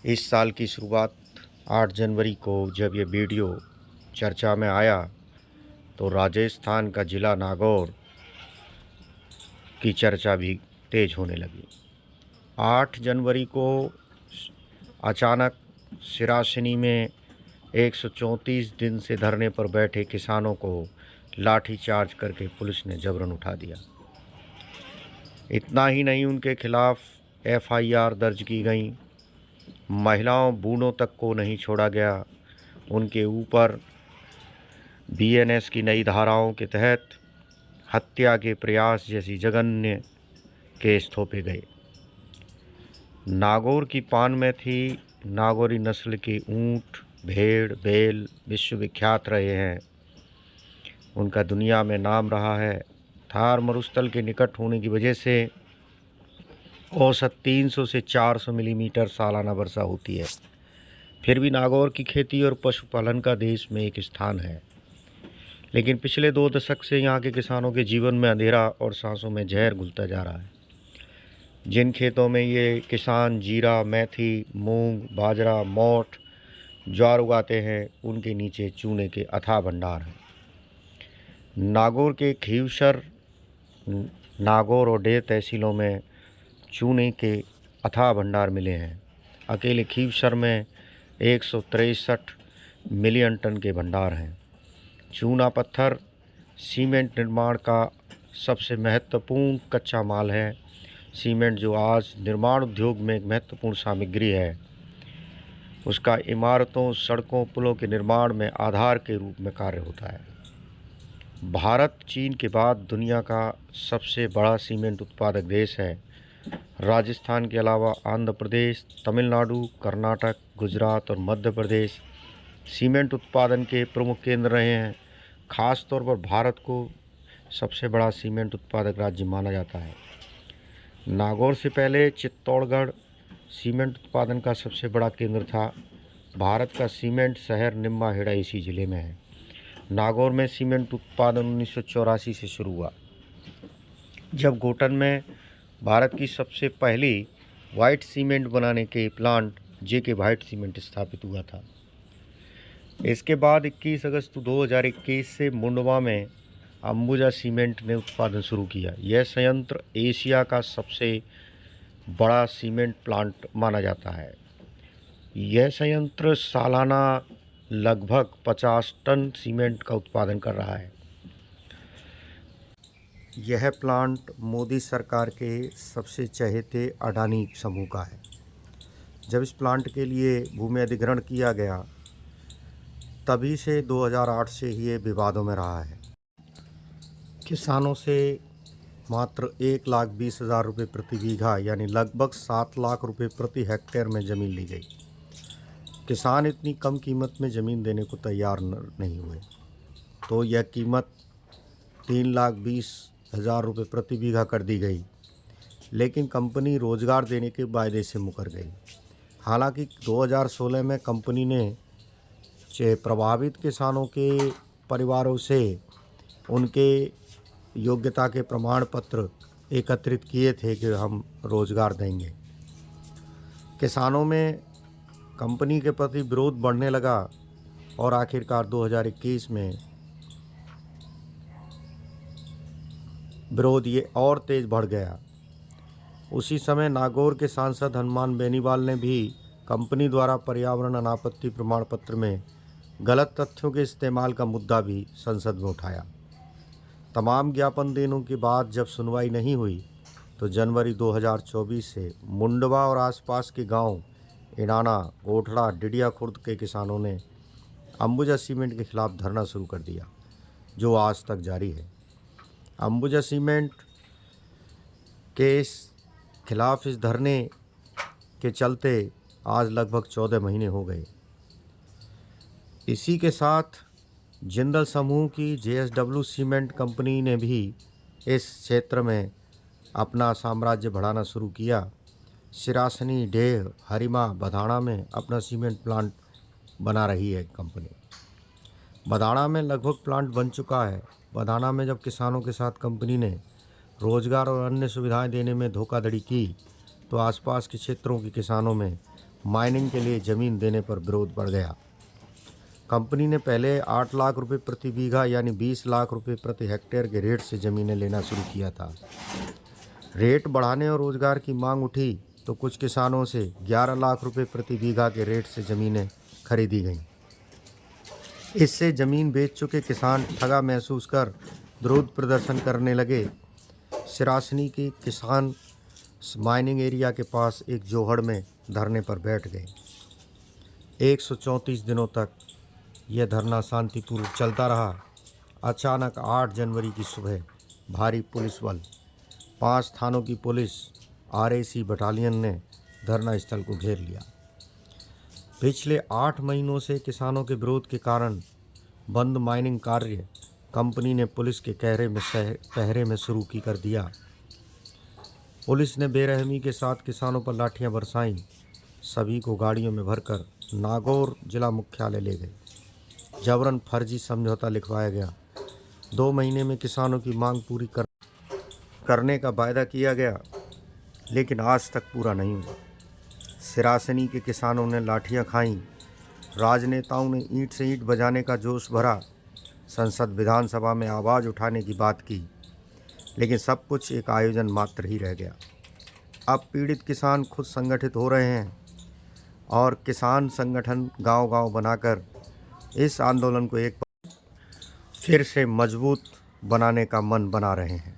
इस साल की शुरुआत 8 जनवरी को जब ये वीडियो चर्चा में आया तो राजस्थान का ज़िला नागौर की चर्चा भी तेज होने लगी। 8 जनवरी को अचानक सिरासिनी में 134 दिन से धरने पर बैठे किसानों को लाठीचार्ज करके पुलिस ने जबरन उठा दिया। इतना ही नहीं, उनके खिलाफ FIR दर्ज की गई। महिलाओं बूढ़ों तक को नहीं छोड़ा गया। उनके ऊपर BNS की नई धाराओं के तहत हत्या के प्रयास जैसी जघन्य केस थोपे गए। नागौर की पान में थी नागौरी नस्ल के ऊँट, भेड़, बैल विश्वविख्यात रहे हैं। उनका दुनिया में नाम रहा है। थार मरुस्थल के निकट होने की वजह से औसत 300 से 400 मिलीमीटर सालाना वर्षा होती है। फिर भी नागौर की खेती और पशुपालन का देश में एक स्थान है। लेकिन पिछले 2 दशक से यहाँ के किसानों के जीवन में अंधेरा और सांसों में जहर घुलता जा रहा है। जिन खेतों में ये किसान जीरा, मेथी, मूंग, बाजरा, मोठ, ज्वार उगाते हैं, उनके नीचे चूने के अथाह भंडार हैं। नागौर के खीवसर, नागौर और डेर तहसीलों में चूने के अथाह भंडार मिले हैं। अकेले खीवसर में 163 मिलियन टन के भंडार हैं। चूना पत्थर सीमेंट निर्माण का सबसे महत्वपूर्ण कच्चा माल है। सीमेंट जो आज निर्माण उद्योग में एक महत्वपूर्ण सामग्री है, उसका इमारतों, सड़कों, पुलों के निर्माण में आधार के रूप में कार्य होता है। भारत चीन के बाद दुनिया का सबसे बड़ा सीमेंट उत्पादक देश है। राजस्थान के अलावा आंध्र प्रदेश, तमिलनाडु, कर्नाटक, गुजरात और मध्य प्रदेश सीमेंट उत्पादन के प्रमुख केंद्र रहे हैं। खास तौर पर भारत को सबसे बड़ा सीमेंट उत्पादक राज्य माना जाता है। नागौर से पहले चित्तौड़गढ़ सीमेंट उत्पादन का सबसे बड़ा केंद्र था। भारत का सीमेंट शहर निम्बाहेड़ा इसी ज़िले में है। नागौर में सीमेंट उत्पादन 1984 से शुरू हुआ, जब गोटन में भारत की सबसे पहली वाइट सीमेंट बनाने के प्लांट JK वाइट सीमेंट स्थापित हुआ था। इसके बाद 21 अगस्त 2021 से मुंडवा में अंबुजा सीमेंट ने उत्पादन शुरू किया। यह संयंत्र एशिया का सबसे बड़ा सीमेंट प्लांट माना जाता है। यह संयंत्र सालाना लगभग 50 टन सीमेंट का उत्पादन कर रहा है। यह प्लांट मोदी सरकार के सबसे चहेते अडानी समूह का है। जब इस प्लांट के लिए भूमि अधिग्रहण किया गया, तभी से 2008 से ही ये विवादों में रहा है। किसानों से मात्र 1,20,000 रुपये प्रति बीघा यानी लगभग 7 लाख रुपये प्रति हेक्टेयर में ज़मीन ली गई। किसान इतनी कम कीमत में ज़मीन देने को तैयार नहीं हुए, तो यह कीमत 3,20,000 रुपये प्रति बीघा कर दी गई। लेकिन कंपनी रोज़गार देने के वायदे से मुकर गई। हालांकि 2016 में कंपनी ने प्रभावित किसानों के परिवारों से उनके योग्यता के प्रमाण पत्र एकत्रित किए थे कि हम रोज़गार देंगे। किसानों में कंपनी के प्रति विरोध बढ़ने लगा और आखिरकार 2021 में विरोध ये और तेज बढ़ गया। उसी समय नागौर के सांसद हनुमान बेनीवाल ने भी कंपनी द्वारा पर्यावरण अनापत्ति प्रमाण पत्र में गलत तथ्यों के इस्तेमाल का मुद्दा भी संसद में उठाया। तमाम ज्ञापन देने के बाद जब सुनवाई नहीं हुई, तो जनवरी 2024 से मुंडवा और आसपास के गांव इनाना, गोठड़ा, डिडिया खुर्द के किसानों ने अंबुजा सीमेंट के खिलाफ धरना शुरू कर दिया, जो आज तक जारी है। अंबुजा सीमेंट के खिलाफ इस धरने के चलते आज लगभग 14 महीने हो गए। इसी के साथ जिंदल समूह की JSW सीमेंट कंपनी ने भी इस क्षेत्र में अपना साम्राज्य बढ़ाना शुरू किया। सिरासनी, डेह, हरिमा, बधाना में अपना सीमेंट प्लांट बना रही है कंपनी। बधाना में लगभग प्लांट बन चुका है। बधाना में जब किसानों के साथ कंपनी ने रोज़गार और अन्य सुविधाएं देने में धोखाधड़ी की, तो आसपास के क्षेत्रों के किसानों में माइनिंग के लिए ज़मीन देने पर विरोध बढ़ गया। कंपनी ने पहले 8 लाख रुपए प्रति बीघा यानी 20 लाख रुपए प्रति हेक्टेयर के रेट से ज़मीनें लेना शुरू किया था। रेट बढ़ाने और रोज़गार की मांग उठी तो कुछ किसानों से 11 लाख रुपए प्रति बीघा के रेट से ज़मीनें खरीदी गईं। इससे ज़मीन बेच चुके किसान ठगा महसूस कर विरोध प्रदर्शन करने लगे। सिरासनी के किसान माइनिंग एरिया के पास एक जोहड़ में धरने पर बैठ गए। 134 दिनों तक यह धरना शांतिपूर्वक चलता रहा। अचानक 8 जनवरी की सुबह भारी पुलिस बल, 5 थानों की पुलिस, RAC बटालियन ने धरना स्थल को घेर लिया। पिछले 8 महीनों से किसानों के विरोध के कारण बंद माइनिंग कार्य कंपनी ने पुलिस के पहरे में शुरू कर दिया। पुलिस ने बेरहमी के साथ किसानों पर लाठियां बरसाईं। सभी को गाड़ियों में भरकर नागौर जिला मुख्यालय ले गए। जबरन फर्जी समझौता लिखवाया गया। 2 महीने में किसानों की मांग पूरी करने का वायदा किया गया, लेकिन आज तक पूरा नहीं हुआ। सिरासनी के किसानों ने लाठियां खाईं। राजनेताओं ने ईंट से ईंट बजाने का जोश भरा। संसद विधानसभा में आवाज़ उठाने की बात की, लेकिन सब कुछ एक आयोजन मात्र ही रह गया। अब पीड़ित किसान खुद संगठित हो रहे हैं और किसान संगठन गांव-गांव बनाकर इस आंदोलन को एक फिर से मजबूत बनाने का मन बना रहे हैं।